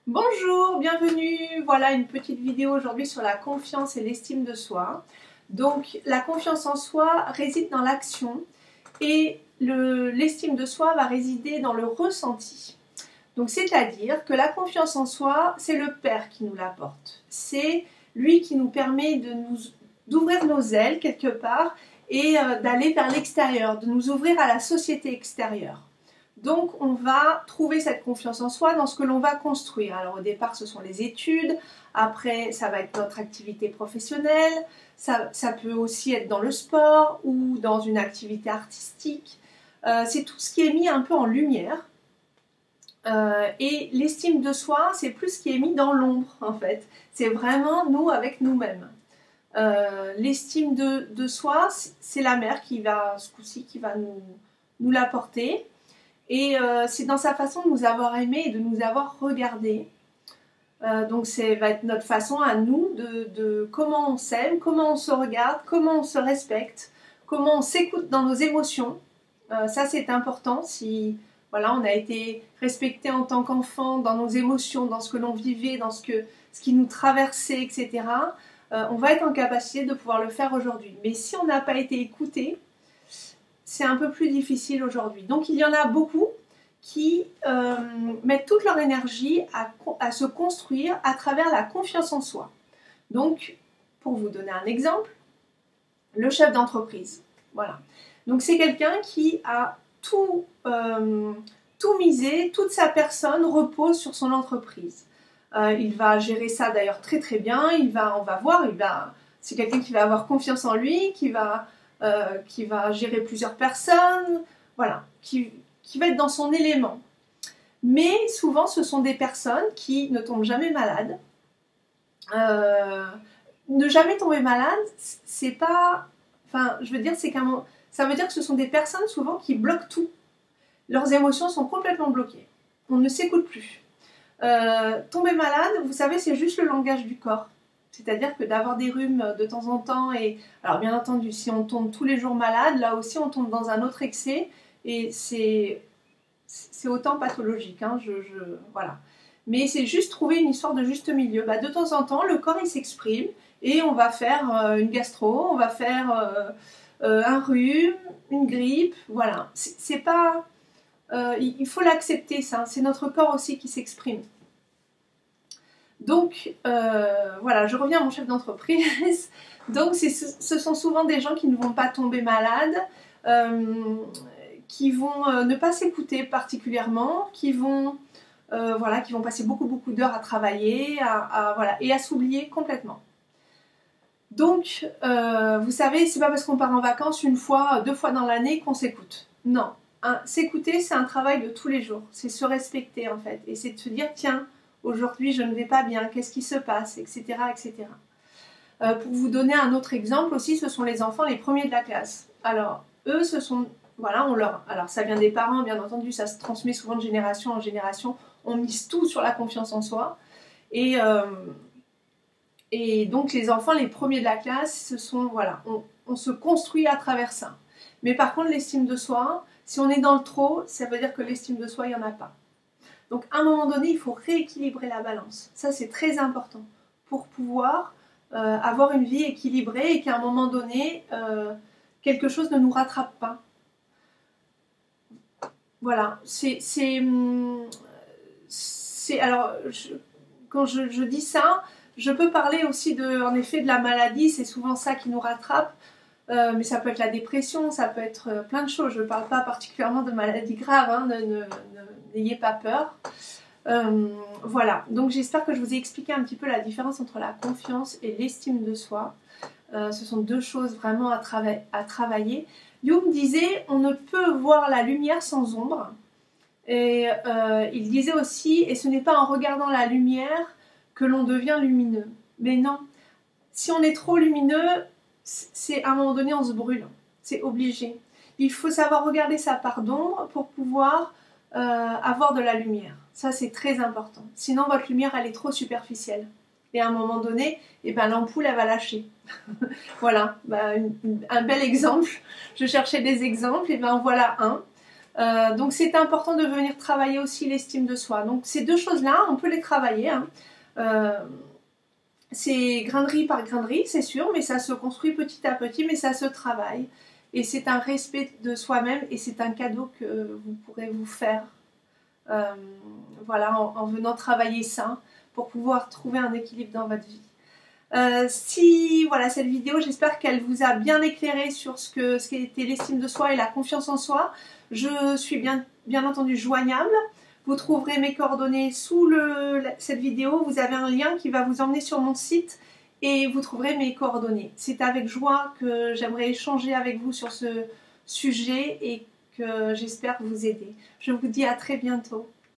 Bonjour, bienvenue. Voilà une petite vidéo aujourd'hui sur la confiance et l'estime de soi. Donc la confiance en soi réside dans l'action et l'estime de soi va résider dans le ressenti. Donc c'est-à-dire que la confiance en soi, c'est le Père qui nous l'apporte. C'est lui qui nous permet d'ouvrir nos ailes quelque part et d'aller vers l'extérieur, de nous ouvrir à la société extérieure. Donc on va trouver cette confiance en soi dans ce que l'on va construire. Alors au départ ce sont les études, après ça va être notre activité professionnelle, ça peut aussi être dans le sport ou dans une activité artistique. C'est tout ce qui est mis un peu en lumière. Et l'estime de soi, c'est plus ce qui est mis dans l'ombre en fait. C'est vraiment nous avec nous-mêmes. L'estime de soi, c'est la mère qui va, ce coup-ci, qui va nous l'apporter. Et c'est dans sa façon de nous avoir aimés et de nous avoir regardés. Donc ça va être notre façon à nous de comment on s'aime, comment on se regarde, comment on se respecte, comment on s'écoute dans nos émotions. Ça c'est important. Si voilà, on a été respecté en tant qu'enfant dans nos émotions, dans ce que l'on vivait, dans ce qui nous traversait, etc. On va être en capacité de pouvoir le faire aujourd'hui. Mais si on n'a pas été écouté, c'est un peu plus difficile aujourd'hui. Donc il y en a beaucoup qui mettent toute leur énergie à se construire à travers la confiance en soi. Donc, pour vous donner un exemple, le chef d'entreprise. Voilà. Donc c'est quelqu'un qui a tout misé, toute sa personne repose sur son entreprise. Il va gérer ça d'ailleurs très très bien, on va voir, c'est quelqu'un qui va avoir confiance en lui, qui va gérer plusieurs personnes, voilà, qui va être dans son élément. Mais souvent, ce sont des personnes qui ne tombent jamais malades. Ne jamais tomber malade, c'est pas... Enfin, je veux dire, ça veut dire que ce sont des personnes souvent qui bloquent tout. Leurs émotions sont complètement bloquées. On ne s'écoute plus. Tomber malade, vous savez, c'est juste le langage du corps. C'est-à-dire que d'avoir des rhumes de temps en temps, et alors bien entendu, si on tombe tous les jours malade, là aussi on tombe dans un autre excès, et c'est autant pathologique, hein, voilà. Mais c'est juste trouver une histoire de juste milieu. De temps en temps, le corps il s'exprime, et on va faire une gastro, on va faire un rhume, une grippe, voilà. C'est pas... il faut l'accepter, ça, c'est notre corps aussi qui s'exprime. Donc, voilà, je reviens à mon chef d'entreprise. Donc, ce sont souvent des gens qui ne vont pas tomber malades, qui vont ne pas s'écouter particulièrement, qui vont passer beaucoup d'heures à travailler, voilà, et à s'oublier complètement. Donc, vous savez, c'est pas parce qu'on part en vacances une fois, deux fois dans l'année qu'on s'écoute. Non, s'écouter, c'est un travail de tous les jours. C'est se respecter, en fait. Et c'est de se dire, tiens, aujourd'hui, je ne vais pas bien, qu'est-ce qui se passe, etc. etc. Pour vous donner un autre exemple aussi, ce sont les enfants les premiers de la classe. Alors, eux, ce sont... Voilà, alors ça vient des parents, bien entendu, ça se transmet souvent de génération en génération. On mise tout sur la confiance en soi. Et donc, les enfants les premiers de la classe, ce sont... Voilà, on se construit à travers ça. Mais par contre, l'estime de soi, si on est dans le trop, ça veut dire que l'estime de soi, il n'y en a pas. Donc à un moment donné, il faut rééquilibrer la balance. Ça, c'est très important pour pouvoir avoir une vie équilibrée et qu'à un moment donné, quelque chose ne nous rattrape pas. Voilà. Alors, quand je dis ça, je peux parler aussi en effet de la maladie. C'est souvent ça qui nous rattrape. Mais ça peut être la dépression, ça peut être plein de choses. Je ne parle pas particulièrement de maladies graves, hein, n'ayez pas peur. Voilà, donc j'espère que je vous ai expliqué un petit peu la différence entre la confiance et l'estime de soi. Ce sont deux choses vraiment à travailler. Jung disait, on ne peut voir la lumière sans ombre. Et il disait aussi, et ce n'est pas en regardant la lumière que l'on devient lumineux. Mais non, si on est trop lumineux, c'est à un moment donné, on se brûle. C'est obligé. Il faut savoir regarder sa part d'ombre pour pouvoir avoir de la lumière. Ça, c'est très important. Sinon, votre lumière, elle est trop superficielle. Et à un moment donné, l'ampoule, elle va lâcher. Voilà, un bel exemple. Je cherchais des exemples, et voilà un. Donc c'est important de venir travailler aussi l'estime de soi. Donc ces deux choses-là, on peut les travailler, hein. C'est grainerie par grainerie, c'est sûr, mais ça se construit petit à petit, mais ça se travaille. Et c'est un respect de soi-même et c'est un cadeau que vous pourrez vous faire voilà, en venant travailler ça pour pouvoir trouver un équilibre dans votre vie. Si voilà, cette vidéo, j'espère qu'elle vous a bien éclairé sur ce qu'était l'estime de soi et la confiance en soi. Je suis bien entendu joignable. Vous trouverez mes coordonnées sous cette vidéo. Vous avez un lien qui va vous emmener sur mon site et vous trouverez mes coordonnées. C'est avec joie que j'aimerais échanger avec vous sur ce sujet et que j'espère vous aider. Je vous dis à très bientôt.